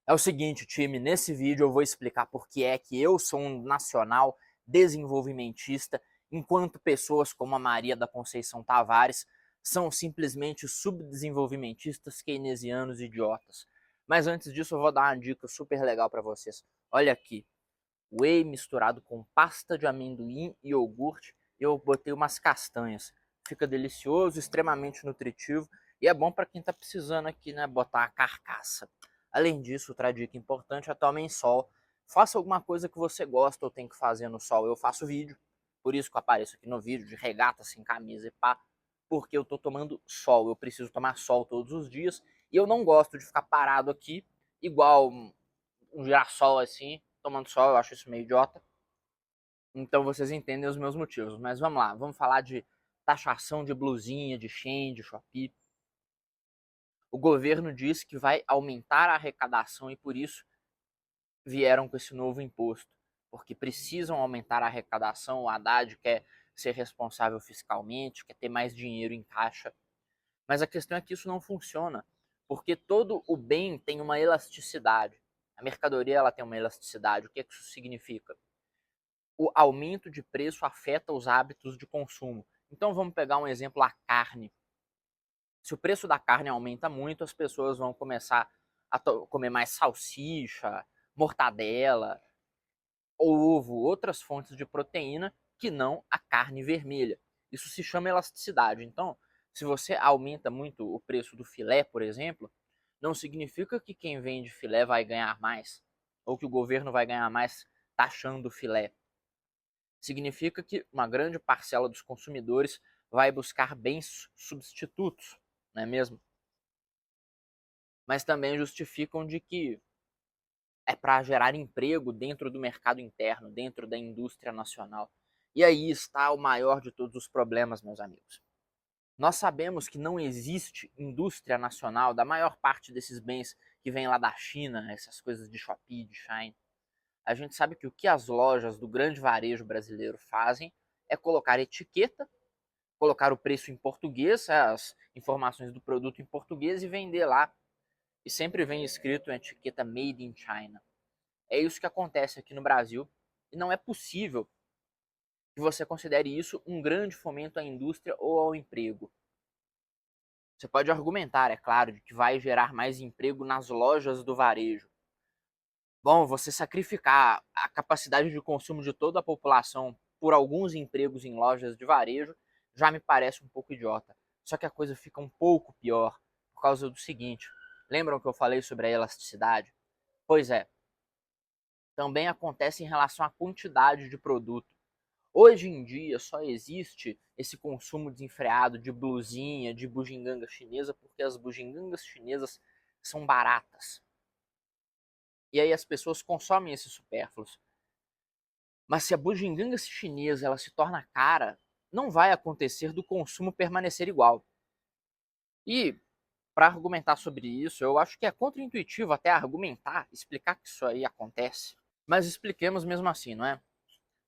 É o seguinte, time, nesse vídeo eu vou explicar por que é que eu sou um nacional desenvolvimentista, enquanto pessoas como a Maria da Conceição Tavares são simplesmente subdesenvolvimentistas keynesianos idiotas. Mas antes disso eu vou dar uma dica super legal para vocês. Olha aqui, whey misturado com pasta de amendoim e iogurte, eu botei umas castanhas. Fica delicioso, extremamente nutritivo e é bom para quem está precisando aqui, né, botar a carcaça. Além disso, outra dica importante é tomem sol. Faça alguma coisa que você gosta ou tem que fazer no sol. Eu faço vídeo, por isso que eu apareço aqui no vídeo de regata, sem camisa e pá, porque eu tô tomando sol. Eu preciso tomar sol todos os dias e eu não gosto de ficar parado aqui igual um girassol assim, tomando sol. Eu acho isso meio idiota. Então vocês entendem os meus motivos. Mas vamos lá, vamos falar de taxação de blusinha, de Shein, de Shopee. O governo diz que vai aumentar a arrecadação e por isso vieram com esse novo imposto, porque precisam aumentar a arrecadação. O Haddad quer ser responsável fiscalmente, quer ter mais dinheiro em caixa. Mas a questão é que isso não funciona, porque todo o bem tem uma elasticidade. A mercadoria ela tem uma elasticidade. O que isso significa? O aumento de preço afeta os hábitos de consumo. Então vamos pegar um exemplo, a carne. Se o preço da carne aumenta muito, as pessoas vão começar a comer mais salsicha, mortadela, ovo, outras fontes de proteína que não a carne vermelha. Isso se chama elasticidade. Então, se você aumenta muito o preço do filé, por exemplo, não significa que quem vende filé vai ganhar mais, ou que o governo vai ganhar mais taxando o filé. Significa que uma grande parcela dos consumidores vai buscar bens substitutos, não é mesmo? Mas também justificam de que é para gerar emprego dentro do mercado interno, dentro da indústria nacional. E aí está o maior de todos os problemas, meus amigos. Nós sabemos que não existe indústria nacional da maior parte desses bens que vêm lá da China, essas coisas de Shopee, de Shein. A gente sabe que o que as lojas do grande varejo brasileiro fazem é colocar etiqueta, colocar o preço em português, as informações do produto em português e vender lá. E sempre vem escrito em etiqueta Made in China. É isso que acontece aqui no Brasil e não é possível que você considere isso um grande fomento à indústria ou ao emprego. Você pode argumentar, é claro, de que vai gerar mais emprego nas lojas do varejo. Bom, você sacrificar a capacidade de consumo de toda a população por alguns empregos em lojas de varejo já me parece um pouco idiota. Só que a coisa fica um pouco pior por causa do seguinte. Lembram que eu falei sobre a elasticidade? Pois é, também acontece em relação à quantidade de produto. Hoje em dia só existe esse consumo desenfreado de blusinha, de bugiganga chinesa, porque as bugigangas chinesas são baratas. E aí as pessoas consomem esses supérfluos. Mas se a bugiganga chinesa ela se torna cara, não vai acontecer do consumo permanecer igual. E para argumentar sobre isso, eu acho que é contraintuitivo até argumentar, explicar que isso aí acontece. Mas expliquemos mesmo assim, não é?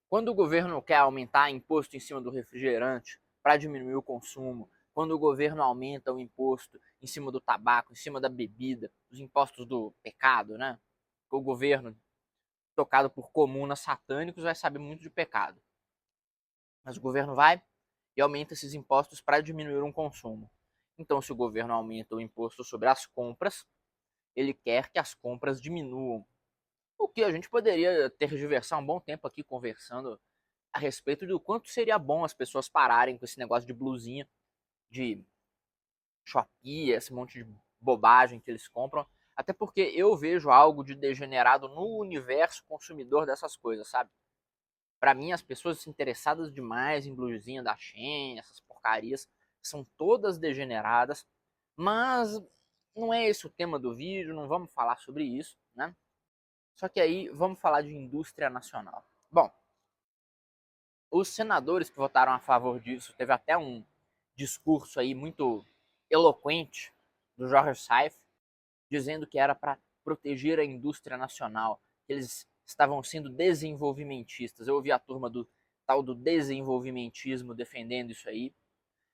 Quando o governo quer aumentar imposto em cima do refrigerante para diminuir o consumo, quando o governo aumenta o imposto em cima do tabaco, em cima da bebida, os impostos do pecado, né? O governo, tocado por comunas satânicos, vai saber muito de pecado. Mas o governo vai e aumenta esses impostos para diminuir o consumo. Então, se o governo aumenta o imposto sobre as compras, ele quer que as compras diminuam. O que a gente poderia ter diversão um bom tempo aqui conversando a respeito do quanto seria bom as pessoas pararem com esse negócio de blusinha, de Shopee, esse monte de bobagem que eles compram. Até porque eu vejo algo de degenerado no universo consumidor dessas coisas, sabe? Pra mim, as pessoas interessadas demais em blusinha da Shein, essas porcarias, são todas degeneradas. Mas não é esse o tema do vídeo, não vamos falar sobre isso, né? Só que aí vamos falar de indústria nacional. Bom, os senadores que votaram a favor disso, teve até um discurso aí muito eloquente do Jorge Saif, dizendo que era para proteger a indústria nacional, que eles estavam sendo desenvolvimentistas. Eu ouvi a turma do tal do desenvolvimentismo defendendo isso aí.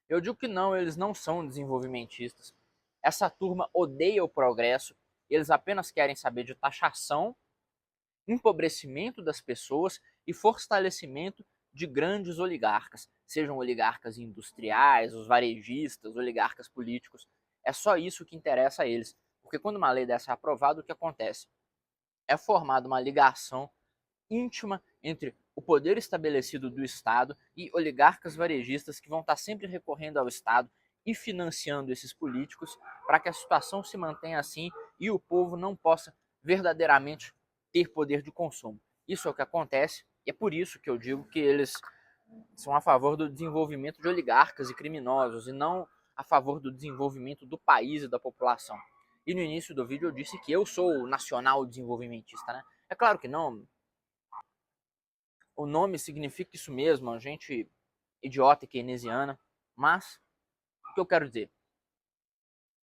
Eu digo que não, eles não são desenvolvimentistas. Essa turma odeia o progresso Eles apenas querem saber de taxação, empobrecimento das pessoas e fortalecimento de grandes oligarcas, sejam oligarcas industriais, os varejistas, oligarcas políticos. É só isso que interessa a eles. Porque quando uma lei dessa é aprovada, o que acontece? É formada uma ligação íntima entre o poder estabelecido do Estado e oligarcas varejistas que vão estar sempre recorrendo ao Estado e financiando esses políticos para que a situação se mantenha assim e o povo não possa verdadeiramente ter poder de consumo. Isso é o que acontece e é por isso que eu digo que eles são a favor do desenvolvimento de oligarcas e criminosos e não a favor do desenvolvimento do país e da população. E no início do vídeo eu disse que eu sou nacional desenvolvimentista, né? É claro que não. O nome significa isso mesmo, a gente idiota e keynesiana, mas o que eu quero dizer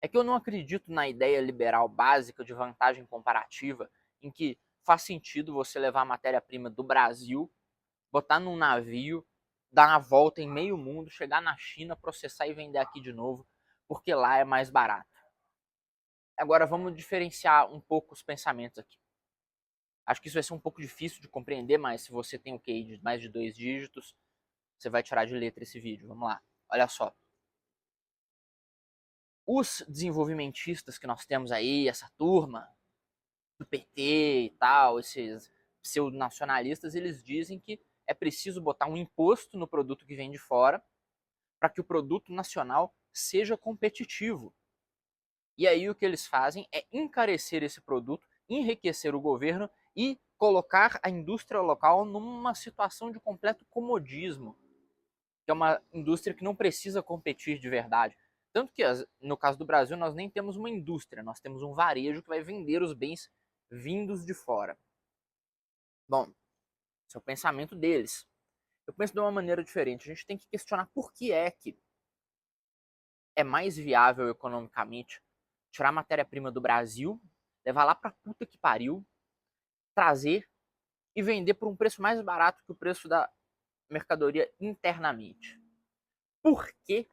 é que eu não acredito na ideia liberal básica de vantagem comparativa, em que faz sentido você levar a matéria-prima do Brasil, botar num navio, dar uma volta em meio mundo, chegar na China, processar e vender aqui de novo, porque lá é mais barato. Agora vamos diferenciar um pouco os pensamentos aqui. Acho que isso vai ser um pouco difícil de compreender, mas se você tem o QI de mais de 2 dígitos, você vai tirar de letra esse vídeo. Vamos lá, olha só. Os desenvolvimentistas que nós temos aí, essa turma do PT e tal, esses pseudo-nacionalistas, eles dizem que é preciso botar um imposto no produto que vem de fora para que o produto nacional seja competitivo. E aí o que eles fazem é encarecer esse produto, enriquecer o governo e colocar a indústria local numa situação de completo comodismo, que é uma indústria que não precisa competir de verdade. Tanto que, no caso do Brasil, nós nem temos uma indústria, nós temos um varejo que vai vender os bens vindos de fora. Bom, esse é o pensamento deles. Eu penso de uma maneira diferente. A gente tem que questionar por que é que é mais viável economicamente tirar matéria-prima do Brasil, levar lá pra puta que pariu, trazer e vender por um preço mais barato que o preço da mercadoria internamente. Por que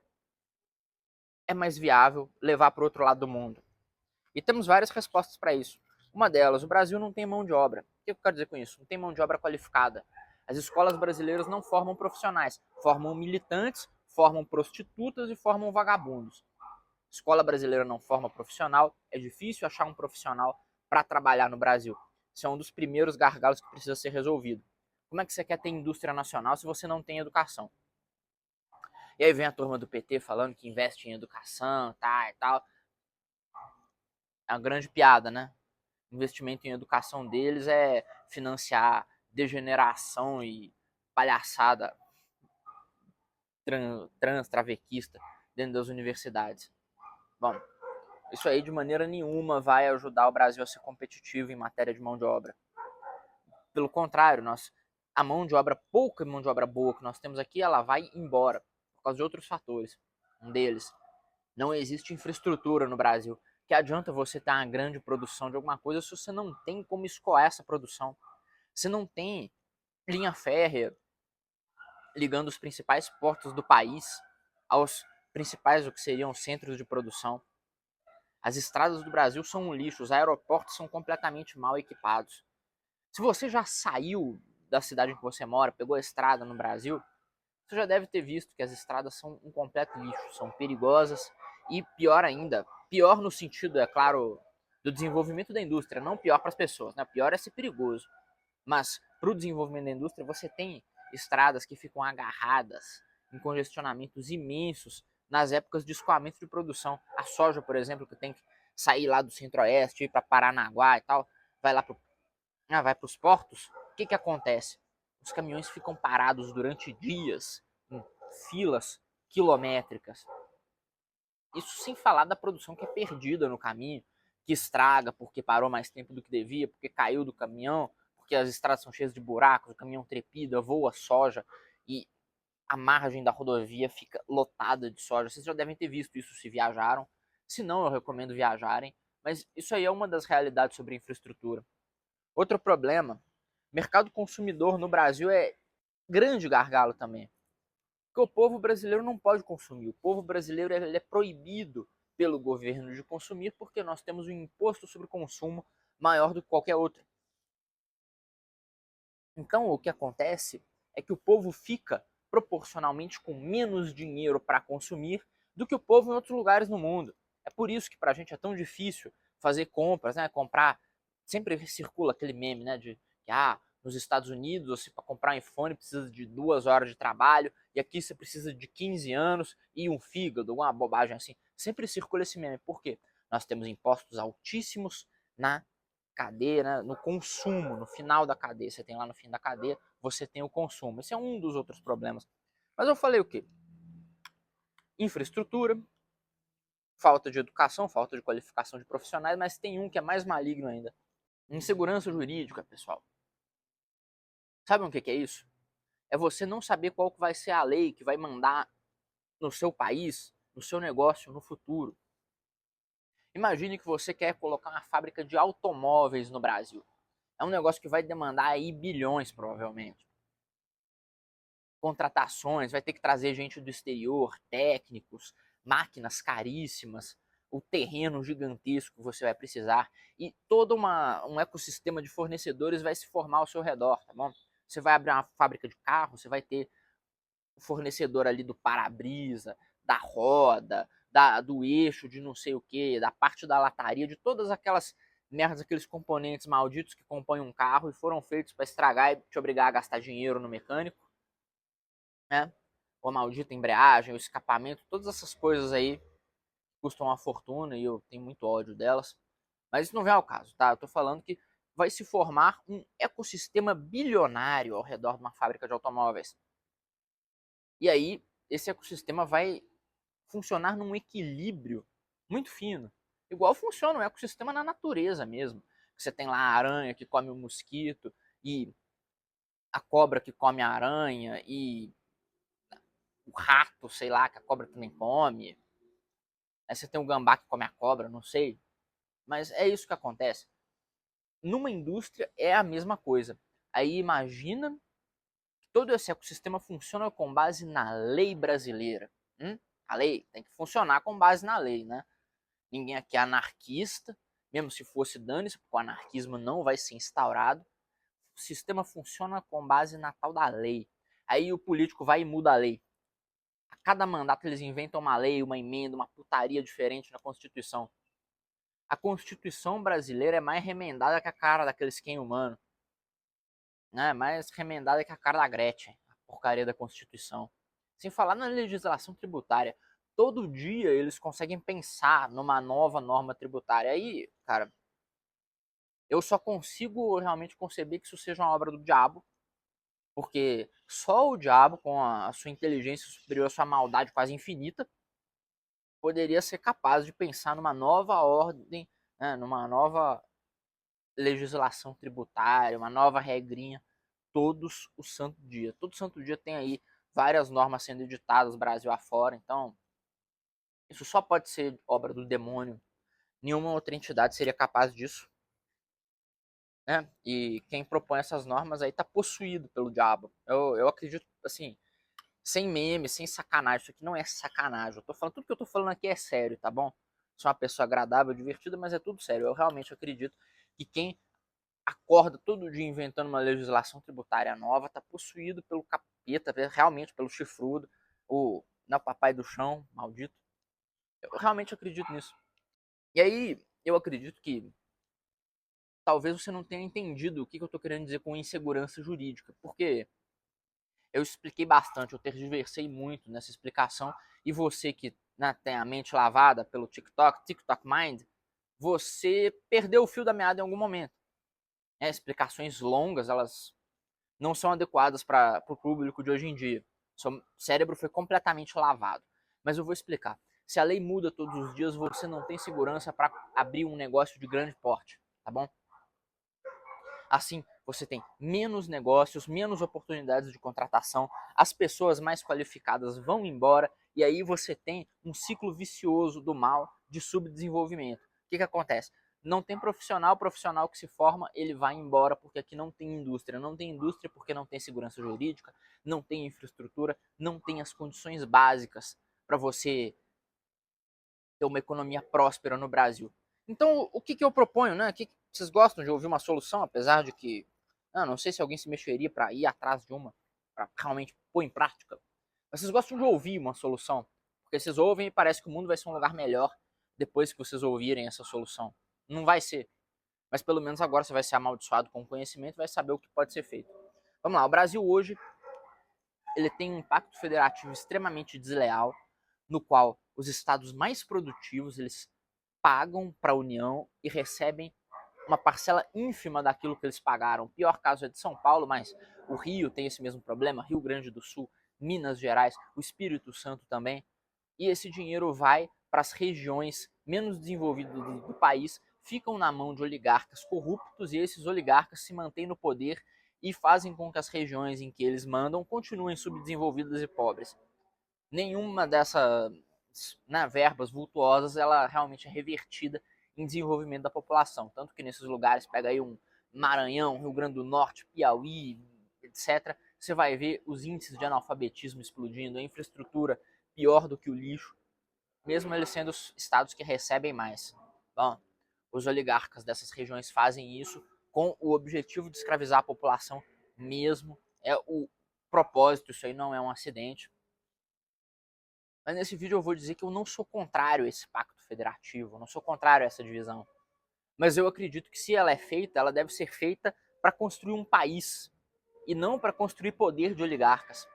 é mais viável levar para o outro lado do mundo? E temos várias respostas para isso. Uma delas, o Brasil não tem mão de obra. O que eu quero dizer com isso? Não tem mão de obra qualificada. As escolas brasileiras não formam profissionais, formam militantes, formam prostitutas e formam vagabundos. A escola brasileira não forma profissional, é difícil achar um profissional para trabalhar no Brasil. Isso é um dos primeiros gargalos que precisa ser resolvido. Como é que você quer ter indústria nacional se você não tem educação? E aí vem a turma do PT falando que investe em educação, tá, e tal. É uma grande piada, né? O investimento em educação deles é financiar degeneração e palhaçada travequista dentro das universidades. Bom, isso aí de maneira nenhuma vai ajudar o Brasil a ser competitivo em matéria de mão de obra. Pelo contrário, a mão de obra, pouca mão de obra boa que nós temos aqui, ela vai embora por causa de outros fatores. Um deles, não existe infraestrutura no Brasil. Que adianta você ter uma grande produção de alguma coisa se você não tem como escoar essa produção? Você não tem linha férrea ligando os principais portos do país aos principais, o que seriam centros de produção. As estradas do Brasil são um lixo, os aeroportos são completamente mal equipados. Se você já saiu da cidade em que você mora, pegou a estrada no Brasil, você já deve ter visto que as estradas são um completo lixo, são perigosas e pior ainda, pior no sentido, é claro, do desenvolvimento da indústria, não pior para as pessoas, né? Pior é ser perigoso. Mas para o desenvolvimento da indústria, você tem estradas que ficam agarradas em congestionamentos imensos nas épocas de escoamento de produção. A soja, por exemplo, que tem que sair lá do centro-oeste, ir para Paranaguá e tal, vai lá vai para os portos. O que acontece? Os caminhões ficam parados durante dias em filas quilométricas. Isso sem falar da produção que é perdida no caminho, que estraga porque parou mais tempo do que devia, porque caiu do caminhão, porque as estradas são cheias de buracos, o caminhão trepida, voa soja e a margem da rodovia fica lotada de soja. Vocês já devem ter visto isso se viajaram. Se não, eu recomendo viajarem. Mas isso aí é uma das realidades sobre infraestrutura. Outro problema, mercado consumidor no Brasil é grande gargalo também. Porque o povo brasileiro não pode consumir. O povo brasileiro ele é proibido pelo governo de consumir, porque nós temos um imposto sobre consumo maior do que qualquer outro. Então, o que acontece é que o povo fica proporcionalmente com menos dinheiro para consumir do que o povo em outros lugares no mundo. É por isso que para a gente é tão difícil fazer compras, né? Comprar, sempre circula aquele meme, né? De que nos Estados Unidos, você para comprar um iPhone precisa de 2 horas de trabalho, e aqui você precisa de 15 anos e um fígado, alguma bobagem assim. Sempre circula esse meme. Por quê? Nós temos impostos altíssimos na cadeia, né, no consumo, no final da cadeia. Você tem lá no fim da cadeia, você tem o consumo. Esse é um dos outros problemas. Mas eu falei o quê? Infraestrutura, falta de educação, falta de qualificação de profissionais, mas tem um que é mais maligno ainda. Insegurança jurídica, pessoal. Sabe o que é isso? É você não saber qual vai ser a lei que vai mandar no seu país, no seu negócio, no futuro. Imagine que você quer colocar uma fábrica de automóveis no Brasil. É um negócio que vai demandar aí bilhões, provavelmente. Contratações, vai ter que trazer gente do exterior, técnicos, máquinas caríssimas, o terreno gigantesco que você vai precisar e todo um ecossistema de fornecedores vai se formar ao seu redor, tá bom? Você vai abrir uma fábrica de carro, você vai ter o fornecedor ali do para-brisa, da roda, do eixo de não sei o que, da parte da lataria, de todas aquelas merdas, aqueles componentes malditos que compõem um carro e foram feitos para estragar e te obrigar a gastar dinheiro no mecânico, né? Ou a maldita embreagem, o escapamento, todas essas coisas aí custam uma fortuna e eu tenho muito ódio delas. Mas isso não vem ao caso, tá? Eu tô falando que vai se formar um ecossistema bilionário ao redor de uma fábrica de automóveis. E aí, esse ecossistema vai funcionar num equilíbrio muito fino. Igual funciona um ecossistema na natureza mesmo. Você tem lá a aranha que come o mosquito, e a cobra que come a aranha, e o rato, sei lá, que a cobra também come. Aí você tem o gambá que come a cobra, não sei. Mas é isso que acontece. Numa indústria é a mesma coisa. Aí imagina que todo esse ecossistema funciona com base na lei brasileira. A lei tem que funcionar com base na lei, né? Ninguém aqui é anarquista, mesmo se fosse dane-se, porque o anarquismo não vai ser instaurado. O sistema funciona com base na tal da lei. Aí o político vai e muda a lei. A cada mandato eles inventam uma lei, uma emenda, uma putaria diferente na Constituição. A Constituição brasileira é mais remendada que a cara daquele skin humano. Né? Mais remendada que a cara da Gretchen, a porcaria da Constituição. Sem falar na legislação tributária. Todo dia eles conseguem pensar numa nova norma tributária. Aí, cara, eu só consigo realmente conceber que isso seja uma obra do diabo, porque só o diabo, com a sua inteligência superior, a sua maldade quase infinita, poderia ser capaz de pensar numa nova ordem, né, numa nova legislação tributária, uma nova regrinha, todos o santo dia. Todo santo dia tem aí várias normas sendo editadas Brasil afora, então isso só pode ser obra do demônio. Nenhuma outra entidade seria capaz disso. Né? E quem propõe essas normas aí tá possuído pelo diabo. Eu acredito, assim, sem meme, sem sacanagem. Isso aqui não é sacanagem. Eu tô falando, tudo que eu tô falando aqui é sério, tá bom? Sou uma pessoa agradável, divertida, mas é tudo sério. Eu realmente acredito que quem acorda todo dia inventando uma legislação tributária nova tá possuído pelo capeta, realmente pelo chifrudo, o papai do chão, maldito. Eu realmente acredito nisso. E aí, eu acredito que talvez você não tenha entendido o que eu tô querendo dizer com insegurança jurídica, porque eu expliquei bastante, eu tergiversei muito nessa explicação, e você que, né, tem a mente lavada pelo TikTok Mind, você perdeu o fio da meada em algum momento. Explicações longas, elas não são adequadas para o público de hoje em dia. Seu cérebro foi completamente lavado. Mas eu vou explicar. Se a lei muda todos os dias, você não tem segurança para abrir um negócio de grande porte, tá bom? Assim, você tem menos negócios, menos oportunidades de contratação, as pessoas mais qualificadas vão embora e aí você tem um ciclo vicioso do mal de subdesenvolvimento. O que acontece? Não tem profissional, o profissional que se forma, ele vai embora porque aqui não tem indústria. Não tem indústria porque não tem segurança jurídica, não tem infraestrutura, não tem as condições básicas para você ter uma economia próspera no Brasil. Então, o que eu proponho, né? Vocês gostam de ouvir uma solução, apesar de que, não sei se alguém se mexeria para ir atrás de uma, para realmente pôr em prática. Mas vocês gostam de ouvir uma solução, porque vocês ouvem e parece que o mundo vai ser um lugar melhor depois que vocês ouvirem essa solução. Não vai ser. Mas pelo menos agora você vai ser amaldiçoado com conhecimento e vai saber o que pode ser feito. Vamos lá, o Brasil hoje ele tem um impacto federativo extremamente desleal, no qual os estados mais produtivos eles pagam para a União e recebem uma parcela ínfima daquilo que eles pagaram. O pior caso é de São Paulo, mas o Rio tem esse mesmo problema, Rio Grande do Sul, Minas Gerais, o Espírito Santo também. E esse dinheiro vai para as regiões menos desenvolvidas do país, ficam na mão de oligarcas corruptos e esses oligarcas se mantêm no poder e fazem com que as regiões em que eles mandam continuem subdesenvolvidas e pobres. Nenhuma dessas verbas vultuosas ela realmente é revertida em desenvolvimento da população. Tanto que nesses lugares, pega aí um Maranhão, Rio Grande do Norte, Piauí, etc., você vai ver os índices de analfabetismo explodindo, a infraestrutura pior do que o lixo, mesmo eles sendo os estados que recebem mais. Bom, os oligarcas dessas regiões fazem isso com o objetivo de escravizar a população mesmo. É o propósito, isso aí não é um acidente. Mas nesse vídeo eu vou dizer que eu não sou contrário a esse pacto federativo, eu não sou contrário a essa divisão. Mas eu acredito que se ela é feita, ela deve ser feita para construir um país e não para construir poder de oligarcas.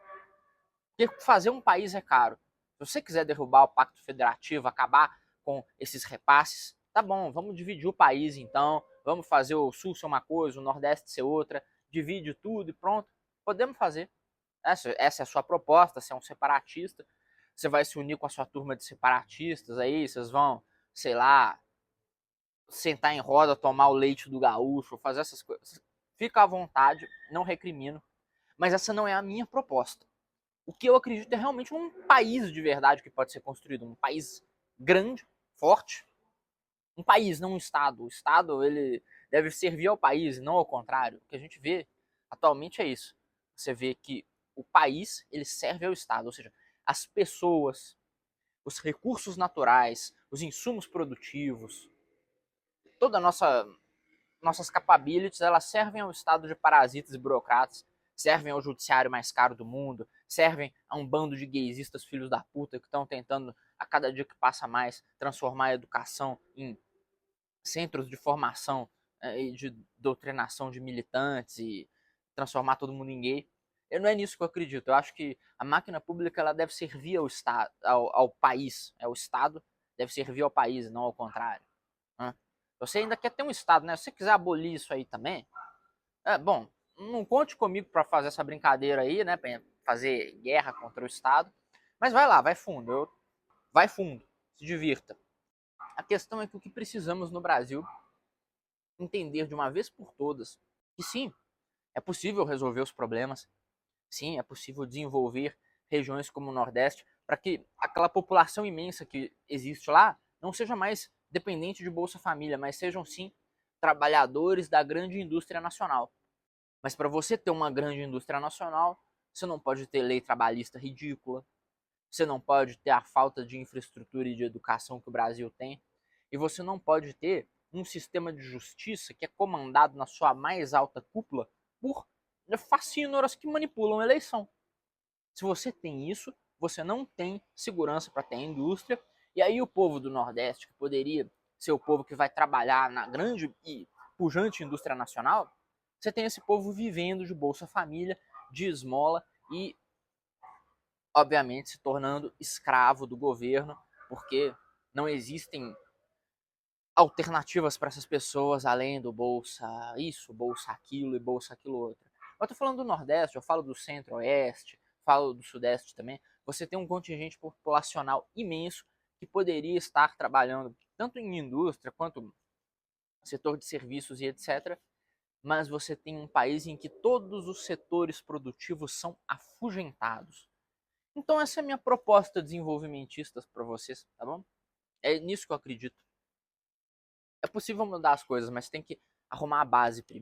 Porque fazer um país é caro. Se você quiser derrubar o pacto federativo, acabar com esses repasses, tá bom, vamos dividir o país então, vamos fazer o sul ser uma coisa, o nordeste ser outra, divide tudo e pronto. Podemos fazer. Essa é a sua proposta, você é um separatista, você vai se unir com a sua turma de separatistas aí, vocês vão, sei lá, sentar em roda, tomar o leite do gaúcho, fazer essas coisas. Fica à vontade, não recrimino, mas essa não é a minha proposta. O que eu acredito é realmente um país de verdade que pode ser construído, um país grande, forte, um país, não um estado. O estado ele deve servir ao país, não ao contrário. O que a gente vê atualmente é isso. Você vê que o país ele serve ao estado, ou seja, as pessoas, os recursos naturais, os insumos produtivos, toda a nossas capabilities, elas servem ao estado de parasitas e burocratas, servem ao judiciário mais caro do mundo, servem a um bando de gaysistas filhos da puta que estão tentando, a cada dia que passa mais, transformar a educação em centros de formação e de doutrinação de militantes e transformar todo mundo em gay. Não é nisso que eu acredito. Eu acho que a máquina pública ela deve servir ao, estado, ao país. O Estado deve servir ao país, não ao contrário. Né? Você ainda quer ter um Estado, né? Se você quiser abolir isso aí também, bom, não conte comigo para fazer essa brincadeira aí, né? Pra fazer guerra contra o Estado. Mas vai lá, vai fundo. Vai fundo, se divirta. A questão é que o que precisamos no Brasil entender de uma vez por todas que sim, é possível resolver os problemas, sim, é possível desenvolver regiões como o Nordeste para que aquela população imensa que existe lá não seja mais dependente de Bolsa Família, mas sejam sim trabalhadores da grande indústria nacional. Mas para você ter uma grande indústria nacional, você não pode ter lei trabalhista ridícula, você não pode ter a falta de infraestrutura e de educação que o Brasil tem, e você não pode ter um sistema de justiça que é comandado na sua mais alta cúpula por facínoras que manipulam a eleição. Se você tem isso, você não tem segurança para ter a indústria, e aí o povo do Nordeste, que poderia ser o povo que vai trabalhar na grande e pujante indústria nacional, você tem esse povo vivendo de Bolsa Família, de esmola e, obviamente, se tornando escravo do governo, porque não existem alternativas para essas pessoas além do bolsa isso, bolsa aquilo e bolsa aquilo outro. Eu tô falando do Nordeste, eu falo do Centro-Oeste, falo do Sudeste também. Você tem um contingente populacional imenso que poderia estar trabalhando tanto em indústria quanto setor de serviços e etc. Mas você tem um país em que todos os setores produtivos são afugentados. Então essa é a minha proposta desenvolvimentista para vocês, tá bom? É nisso que eu acredito. É possível mudar as coisas, mas tem que arrumar a base primeiro.